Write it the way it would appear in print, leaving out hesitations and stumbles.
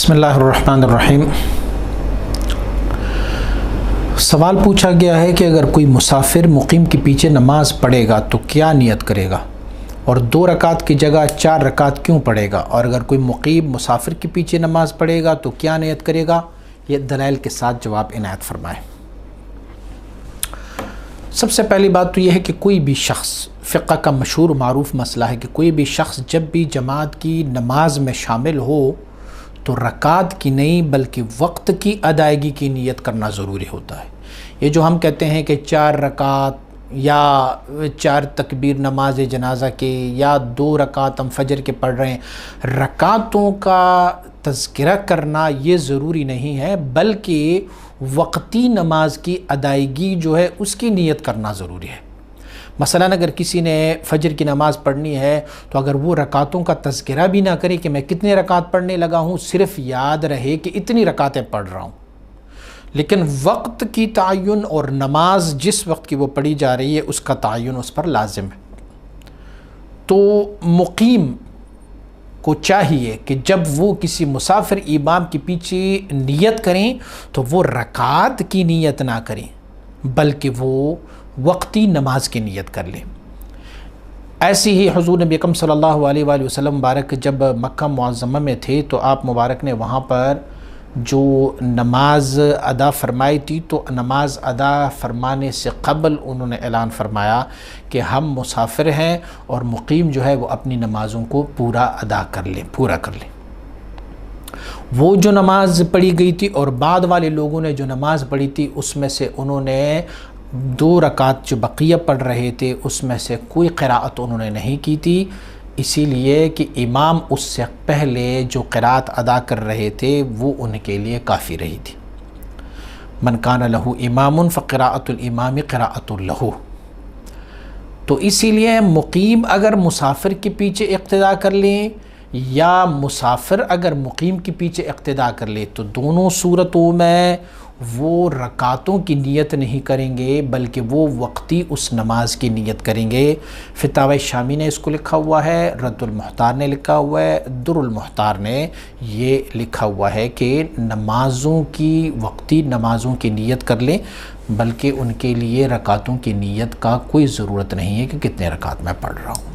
بسم اللہ الرحمن الرحیم۔ سوال پوچھا گیا ہے کہ اگر کوئی مسافر مقیم کے پیچھے نماز پڑھے گا تو کیا نیت کرے گا، اور 2 رکعت کی جگہ 4 رکعت کیوں پڑھے گا، اور اگر کوئی مقیم مسافر کے پیچھے نماز پڑھے گا تو کیا نیت کرے گا؟ یہ دلائل کے ساتھ جواب عنایت فرمائیں۔ سب سے پہلی بات تو یہ ہے کہ کوئی بھی شخص، فقہ کا مشہور معروف مسئلہ ہے کہ کوئی بھی شخص جب بھی جماعت کی نماز میں شامل ہو تو رکعت کی نہیں بلکہ وقت کی ادائیگی کی نیت کرنا ضروری ہوتا ہے۔ یہ جو ہم کہتے ہیں کہ 4 رکعت یا 4 تکبیر نماز جنازہ کے یا 2 رکعت ہم فجر کے پڑھ رہے ہیں، رکعتوں کا تذکرہ کرنا یہ ضروری نہیں ہے، بلکہ وقتی نماز کی ادائیگی جو ہے اس کی نیت کرنا ضروری ہے۔ مثلا اگر کسی نے فجر کی نماز پڑھنی ہے تو اگر وہ رکعتوں کا تذکرہ بھی نہ کرے کہ میں کتنے رکعت پڑھنے لگا ہوں، صرف یاد رہے کہ اتنی رکعتیں پڑھ رہا ہوں، لیکن وقت کی تعین اور نماز جس وقت کی وہ پڑھی جا رہی ہے اس کا تعین اس پر لازم ہے، تو مقیم کو چاہیے کہ جب وہ کسی مسافر امام کے پیچھے نیت کریں تو وہ رکعت کی نیت نہ کریں بلکہ وہ وقتی نماز کی نیت کر لیں۔ ایسی ہی حضور نبی اکرم صلی اللہ علیہ وآلہ وسلم مبارک جب مکہ معظمہ میں تھے تو آپ مبارک نے وہاں پر جو نماز ادا فرمائی تھی تو نماز ادا فرمانے سے قبل انہوں نے اعلان فرمایا کہ ہم مسافر ہیں اور مقیم جو ہے وہ اپنی نمازوں کو پورا کر لیں۔ وہ جو نماز پڑھی گئی تھی اور بعد والے لوگوں نے جو نماز پڑھی تھی اس میں سے انہوں نے 2 رکعت جو بقیہ پڑھ رہے تھے اس میں سے کوئی قراءت انہوں نے نہیں کی تھی، اسی لیے کہ امام اس سے پہلے جو قراءت ادا کر رہے تھے وہ ان کے لیے کافی رہی تھی۔ من کان لہ امام فقراءۃ الامام قراءۃ لہ۔ تو اسی لیے مقیم اگر مسافر کے پیچھے اقتداء کر لیں یا مسافر اگر مقیم کے پیچھے اقتداء کر لے تو دونوں صورتوں میں وہ رکعتوں کی نیت نہیں کریں گے بلکہ وہ وقتی اس نماز کی نیت کریں گے۔ فتاوی شامی نے اس کو لکھا ہوا ہے، رد المحتار نے لکھا ہوا ہے، در المحتار نے یہ لکھا ہوا ہے کہ نمازوں کی وقتی نمازوں کی نیت کر لیں بلکہ ان کے لیے رکعتوں کی نیت کا کوئی ضرورت نہیں ہے کہ کتنے رکعت میں پڑھ رہا ہوں۔